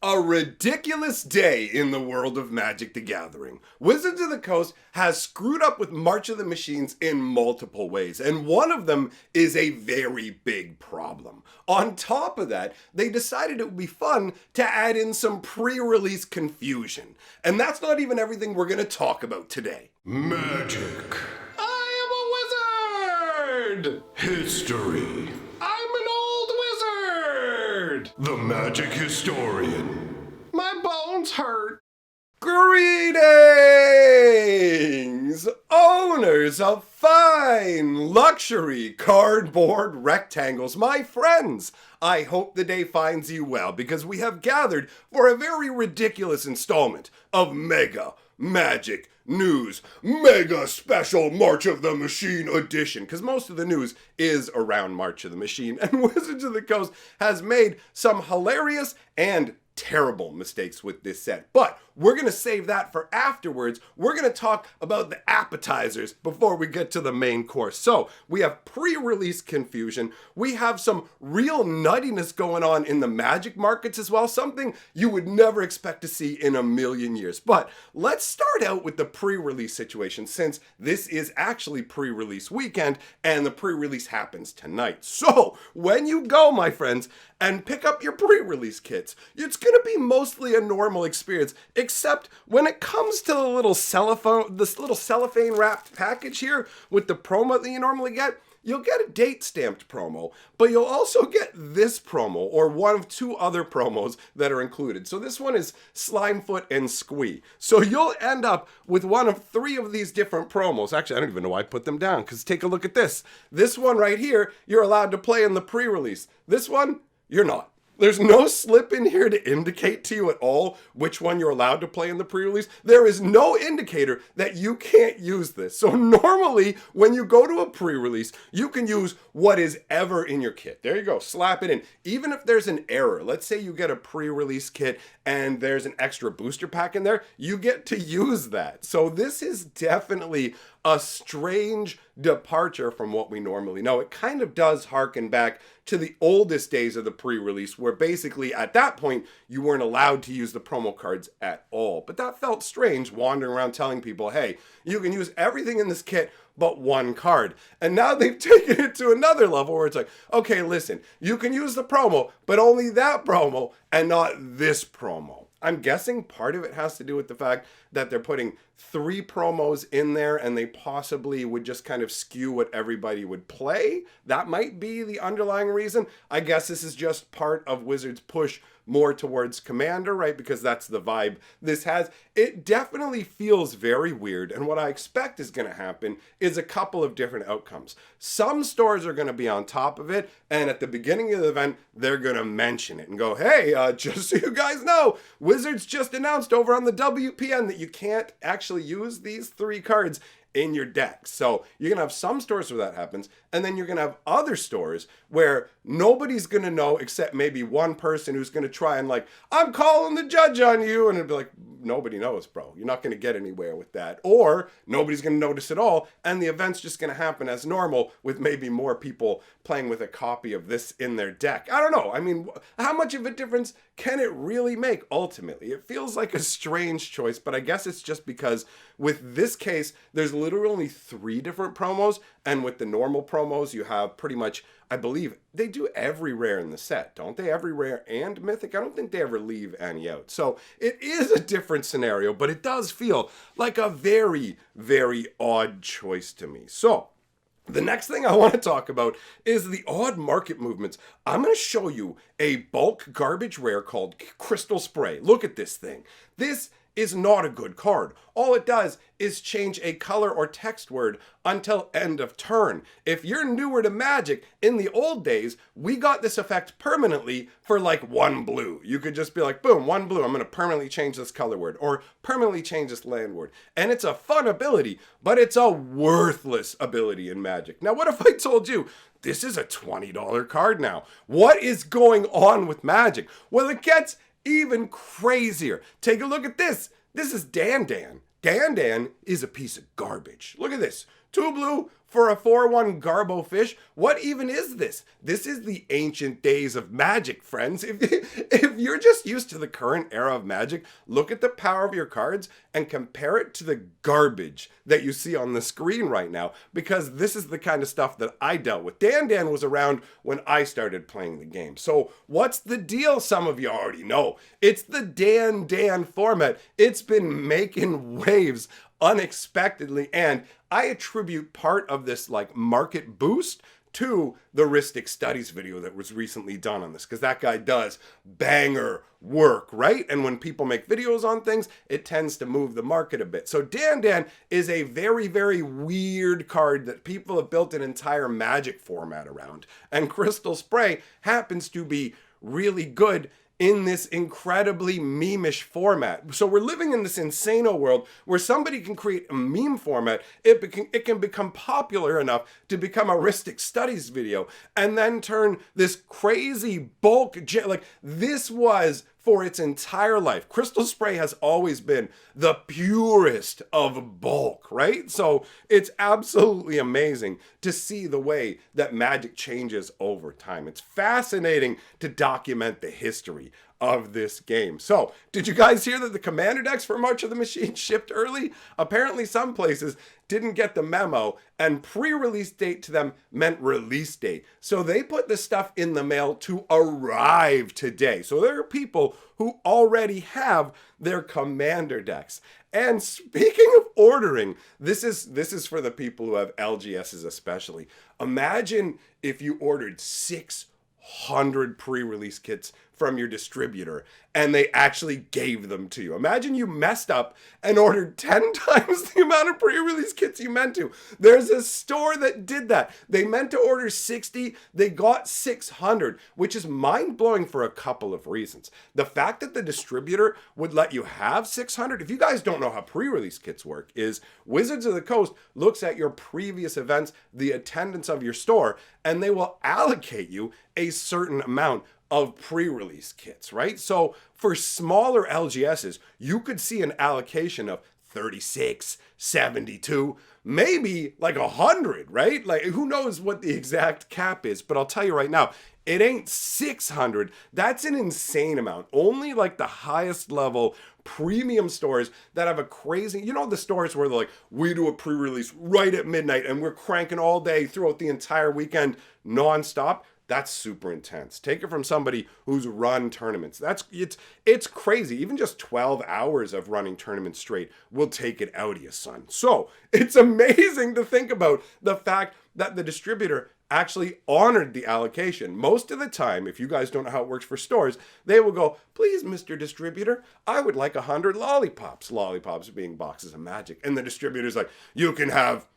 A ridiculous day in the world of Magic the Gathering. Wizards of the Coast has screwed up with March of the Machines in multiple ways, and one of them is a very big problem. On top of that, they decided it would be fun to add in some pre-release confusion. And that's not even everything we're going to talk about today. Magic. I am a wizard! History. I'm an old wizard! The magic historian. My bones hurt. Greetings, owners of fine luxury cardboard rectangles, my friends. I hope the day finds you well because we have gathered for a very ridiculous installment of Mega Magic News Mega Special March of the Machine Edition, because most of the news is around March of the Machine, and Wizards of the Coast has made some hilarious and terrible mistakes with this set, but we're going to save that for afterwards. We're going to talk about the appetizers before we get to the main course. So we have pre-release confusion. We have some real nuttiness going on in the Magic markets as well, something you would never expect to see in a million years. But let's start out with the pre-release situation, since this is actually pre-release weekend and the pre-release happens tonight. So when you go, my friends, and pick up your pre-release kits, it's going to be mostly a normal experience, except when it comes to this little cellophane wrapped package here with the promo that you normally get. You'll get a date stamped promo, but you'll also get this promo, or one of two other promos that are included. So this one is Slimefoot and Squee. So you'll end up with one of three of these different promos. Actually, I don't even know why I put them down, because take a look at this. This one right here, you're allowed to play in the pre-release. This one, you're not. There's no slip in here to indicate to you at all which one you're allowed to play in the pre-release. There is no indicator that you can't use this. So normally, when you go to a pre-release, you can use what is ever in your kit. There you go, slap it in. Even if there's an error, let's say you get a pre-release kit and there's an extra booster pack in there, you get to use that. So this is definitely a strange departure from what we normally know. It kind of does harken back to the oldest days of the pre-release, where basically at that point you weren't allowed to use the promo cards at all. But that felt strange, wandering around telling people, hey, you can use everything in this kit but one card. And now they've taken it to another level where it's like, okay, listen, you can use the promo, but only that promo and not this promo. I'm guessing part of it has to do with the fact that they're putting three promos in there and they possibly would just kind of skew what everybody would play. That might be the underlying reason. I guess this is just part of Wizards' push more towards Commander, right? Because that's the vibe this has. It definitely feels very weird, and what I expect is going to happen is a couple of different outcomes. Some stores are going to be on top of it, and at the beginning of the event, they're going to mention it and go, hey, just so you guys know, Wizards just announced over on the WPN that you can't actually use these three cards in your deck. So you're going to have some stores where that happens, and then you're going to have other stores where nobody's going to know except maybe one person who's going to try and like, I'm calling the judge on you, and it'll be like, nobody knows, bro. You're not going to get anywhere with that. Or nobody's going to notice at all, and the event's just going to happen as normal with maybe more people playing with a copy of this in their deck. I don't know. I mean, how much of a difference can it really make ultimately? It feels like a strange choice, but I guess it's just because with this case, there's literally only three different promos, and with the normal promos, you have pretty much, I believe, they do every rare in the set, don't they? Every rare and mythic. I don't think they ever leave any out. So it is a different scenario, but it does feel like a very, very odd choice to me. So the next thing I want to talk about is the odd market movements. I'm going to show you a bulk garbage rare called Crystal Spray. Look at this thing. This is not a good card. All it does is change a color or text word until end of turn. If you're newer to Magic, in the old days, we got this effect permanently for like one blue. You could just be like, boom, one blue, I'm going to permanently change this color word or permanently change this land word. And it's a fun ability, but it's a worthless ability in Magic. Now, what if I told you this is a $20 card now? What is going on with Magic? Well, it gets even crazier. Take a look at this. This is Dan Dan. Dan Dan is a piece of garbage. Look at this. 2 blue for a 4/1 Garbo fish. What even is this? This is the ancient days of Magic, friends. If you're just used to the current era of Magic, look at the power of your cards and compare it to the garbage that you see on the screen right now, because this is the kind of stuff that I dealt with. Dan was around when I started playing the game. So what's the deal? Some of you already know. It's the Dan format. It's been making waves unexpectedly, and I attribute part of this like market boost to the Ristic Studies video that was recently done on this, because that guy does banger work, right? And when people make videos on things, it tends to move the market a bit. So Dan is a very, very weird card that people have built an entire Magic format around. And Crystal Spray happens to be really good in this incredibly meme-ish format. So we're living in this insano world where somebody can create a meme format, it can become popular enough to become a Ristic Studies video, and then turn this crazy bulk, like this was for its entire life. Crystal Spray has always been the purest of bulk, right? So it's absolutely amazing to see the way that Magic changes over time. It's fascinating to document the history of this game. So, did you guys hear that the Commander decks for March of the Machine shipped early? Apparently some places didn't get the memo, and pre-release date to them meant release date. So they put the stuff in the mail to arrive today. So there are people who already have their Commander decks. And speaking of ordering, this is for the people who have LGSs especially. Imagine if you ordered 600 pre-release kits from your distributor and they actually gave them to you. Imagine you messed up and ordered 10 times the amount of pre-release kits you meant to. There's a store that did that. They meant to order 60, they got 600, which is mind-blowing for a couple of reasons. The fact that the distributor would let you have 600, if you guys don't know how pre-release kits work, is Wizards of the Coast looks at your previous events, the attendance of your store, and they will allocate you a certain amount of pre-release kits, right? So for smaller LGSs, you could see an allocation of 36, 72, maybe like 100, right? Like who knows what the exact cap is, but I'll tell you right now, it ain't 600. That's an insane amount. Only like the highest level premium stores that have a crazy, you know, the stores where they're like, we do a pre-release right at midnight and we're cranking all day throughout the entire weekend nonstop. That's super intense. Take it from somebody who's run tournaments. It's crazy. Even just 12 hours of running tournaments straight will take it out of you, son. So it's amazing to think about the fact that the distributor actually honored the allocation. Most of the time, if you guys don't know how it works for stores, they will go, please, Mr. Distributor, I would like 100 lollipops. Lollipops being boxes of Magic. And the distributor's like, you can have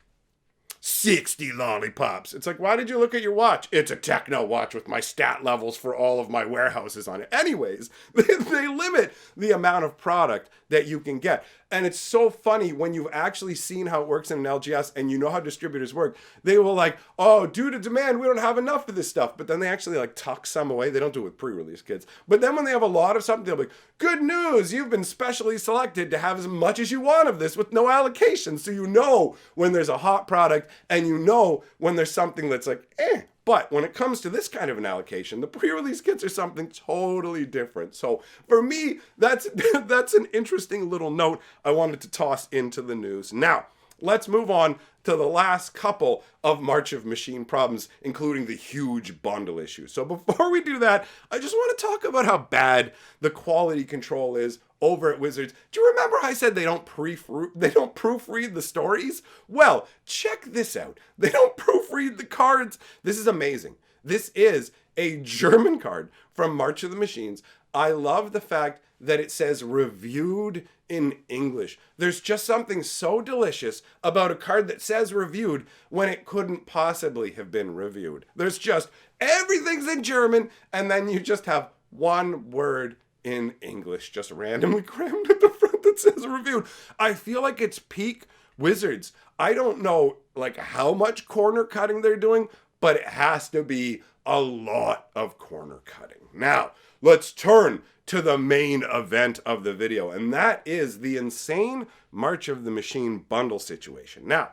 60 lollipops. It's like, why did you look at your watch? It's a techno watch with my stat levels for all of my warehouses on it. Anyways, they limit the amount of product that you can get. And it's so funny when you've actually seen how it works in an LGS and you know how distributors work. They will like, oh, due to demand, we don't have enough of this stuff. But then they actually like tuck some away. They don't do it with pre-release kits. But then when they have a lot of something, they'll be like, good news, you've been specially selected to have as much as you want of this with no allocation. So you know when there's a hot product and you know when there's something that's like, eh. But when it comes to this kind of an allocation, the pre-release kits are something totally different. So for me, that's an interesting little note I wanted to toss into the news. Now, let's move on to the last couple of March of Machine problems, including the huge bundle issue. So before we do that, I just want to talk about how bad the quality control is over at Wizards. Do you remember I said they don't proofread the stories? Well, check this out. They don't proofread the cards. This is amazing. This is a German card from March of the Machines. I love the fact that it says reviewed in English. There's just something so delicious about a card that says reviewed when it couldn't possibly have been reviewed. There's just everything's in German, and then you just have one word in English just randomly crammed at the front that says reviewed. I feel like it's peak Wizards. I don't know like how much corner cutting they're doing, but it has to be a lot of corner cutting. Now, let's turn to the main event of the video, and that is the insane March of the Machine bundle situation. Now,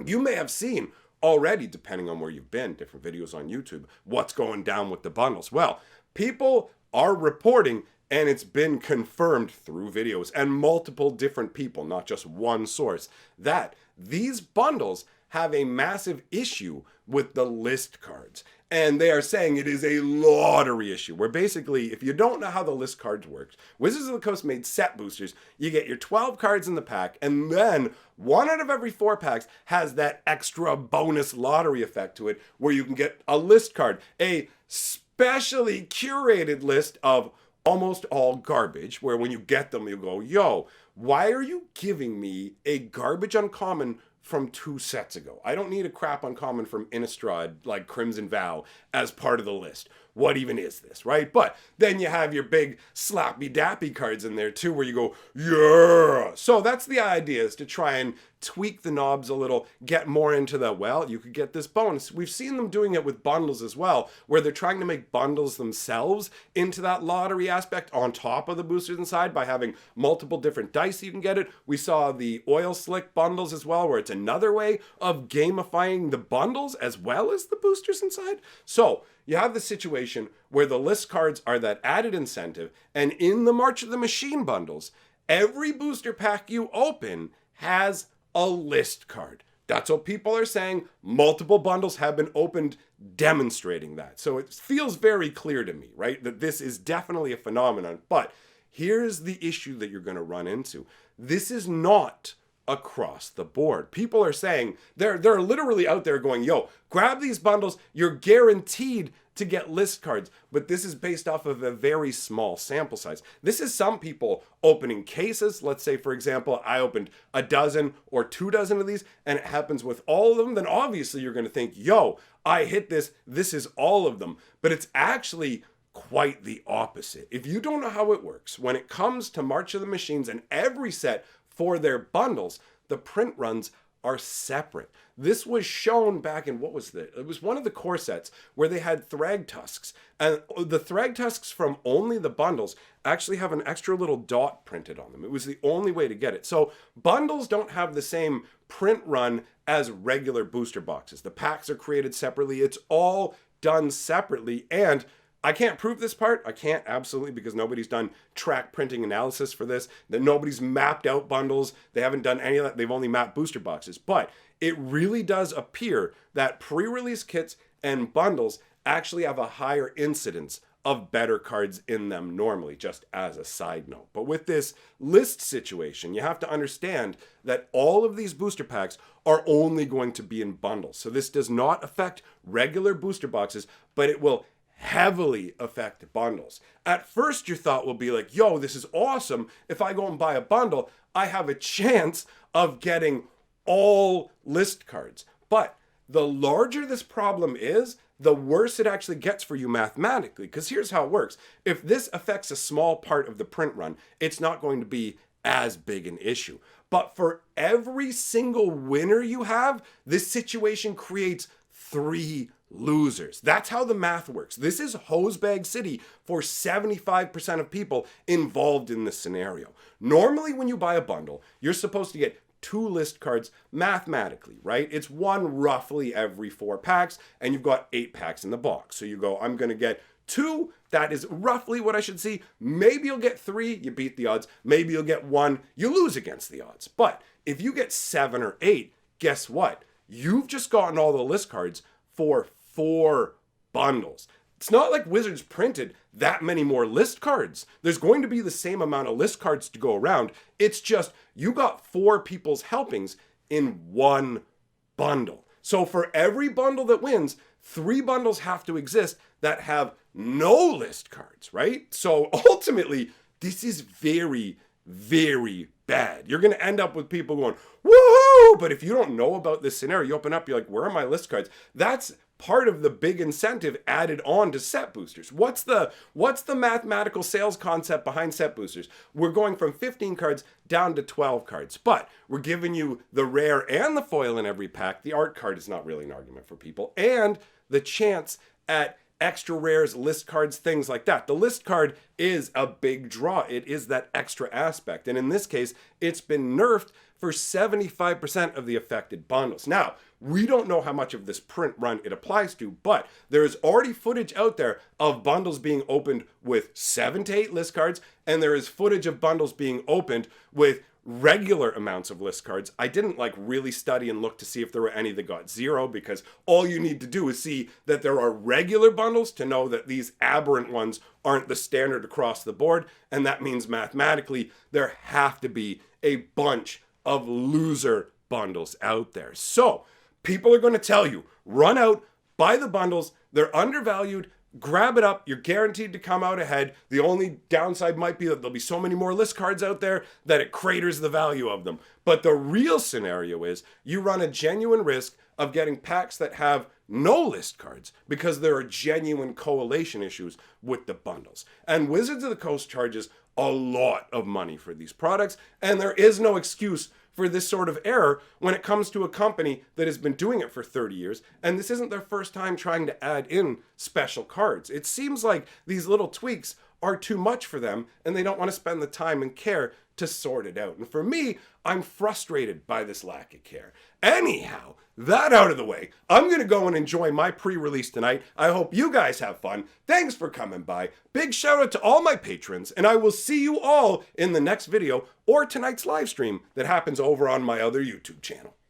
You may have seen already, depending on where you've been, different videos on YouTube, what's going down with the bundles. Well, people are reporting, and it's been confirmed through videos and multiple different people, not just one source, that these bundles have a massive issue with the list cards. And they are saying it is a lottery issue, where basically, if you don't know how the list cards works, Wizards of the Coast made set boosters. You get your 12 cards in the pack, and then 1 out of every 4 packs has that extra bonus lottery effect to it, where you can get a list card, a specially curated list of almost all garbage, where when you get them, you go, yo, why are you giving me a garbage uncommon from 2 sets ago? I don't need a crap uncommon from Innistrad like Crimson Vow as part of the list. What even is this, right? But then you have your big slappy dappy cards in there too, where you go, yeah. So that's the idea, is to try and tweak the knobs a little, get more into the, well, you could get this bonus. We've seen them doing it with bundles as well, where they're trying to make bundles themselves into that lottery aspect on top of the boosters inside by having multiple different dice you can get it. We saw the oil slick bundles as well, where it's another way of gamifying the bundles as well as the boosters inside. So you have the situation where the list cards are that added incentive, and in the March of the Machine bundles, every booster pack you open has a list card. That's what people are saying. Multiple bundles have been opened demonstrating that. So it feels very clear to me, right, that this is definitely a phenomenon. But here's the issue that you're going to run into. This is not across the board. People are saying, they're literally out there going, yo, grab these bundles, you're guaranteed to get list cards. But this is based off of a very small sample size. This is some people opening cases. Let's say, for example, I opened a dozen or 2 dozen of these, and it happens with all of them. Then obviously you're going to think, yo, I hit this. This is all of them. But it's actually quite the opposite. If you don't know how it works, when it comes to March of the Machines and every set for their bundles, the print runs are separate. This was shown back in, it was one of the core sets where they had Thrag Tusks, and the Thrag Tusks from only the bundles actually have an extra little dot printed on them. It was the only way to get it. So bundles don't have the same print run as regular booster boxes. The packs are created separately. It's all done separately, and I can't prove this part. I can't, absolutely, because nobody's done track printing analysis for this. That nobody's mapped out bundles. They haven't done any of that. They've only mapped booster boxes. But it really does appear that pre-release kits and bundles actually have a higher incidence of better cards in them normally, just as a side note. But with this list situation, you have to understand that all of these booster packs are only going to be in bundles. So this does not affect regular booster boxes, but it will heavily affect bundles. At first, your thought will be like, yo, this is awesome. If I go and buy a bundle, I have a chance of getting all list cards. But the larger this problem is, the worse it actually gets for you mathematically. Because here's how it works. If this affects a small part of the print run, it's not going to be as big an issue. But for every single winner you have, this situation creates 3 losers. That's how the math works. This is hosebag city for 75% of people involved in this scenario. Normally, when you buy a bundle, you're supposed to get 2 list cards mathematically, right? It's 1 roughly every 4 packs, and you've got 8 packs in the box. So you go, I'm going to get 2. That is roughly what I should see. Maybe you'll get 3, you beat the odds. Maybe you'll get 1, you lose against the odds. But if you get 7 or 8, guess what? You've just gotten all the list cards for 4 bundles. It's not like Wizards printed that many more list cards. There's going to be the same amount of list cards to go around. It's just you got 4 people's helpings in 1 bundle. So for every bundle that wins, 3 bundles have to exist that have no list cards, right? So ultimately, this is very, very bad. You're going to end up with people going, woohoo! But if you don't know about this scenario, you open up, you're like, where are my list cards? That's part of the big incentive added on to set boosters. What's the mathematical sales concept behind set boosters? We're going from 15 cards down to 12 cards, but we're giving you the rare and the foil in every pack. The art card is not really an argument for people, and the chance at extra rares, list cards, things like that. The list card is a big draw. It is that extra aspect. And in this case, it's been nerfed for 75% of the affected bundles. Now, we don't know how much of this print run it applies to, but there is already footage out there of bundles being opened with 7 to 8 list cards, and there is footage of bundles being opened with regular amounts of list cards. I didn't really study and look to see if there were any that got 0, because all you need to do is see that there are regular bundles to know that these aberrant ones aren't the standard across the board, and that means mathematically there have to be a bunch of loser bundles out there. So people are going to tell you, run out, buy the bundles, they're undervalued, grab it up, you're guaranteed to come out ahead. The only downside might be that there'll be so many more list cards out there that it craters the value of them. But the real scenario is you run a genuine risk of getting packs that have no list cards because there are genuine correlation issues with the bundles. And Wizards of the Coast charges a lot of money for these products, and there is no excuse for this sort of error when it comes to a company that has been doing it for 30 years, and this isn't their first time trying to add in special cards. It seems like these little tweaks are too much for them, and they don't want to spend the time and care to sort it out. And for me, I'm frustrated by this lack of care. Anyhow, that out of the way, I'm going to go and enjoy my pre-release tonight. I hope you guys have fun. Thanks for coming by. Big shout out to all my patrons, and I will see you all in the next video or tonight's live stream that happens over on my other YouTube channel.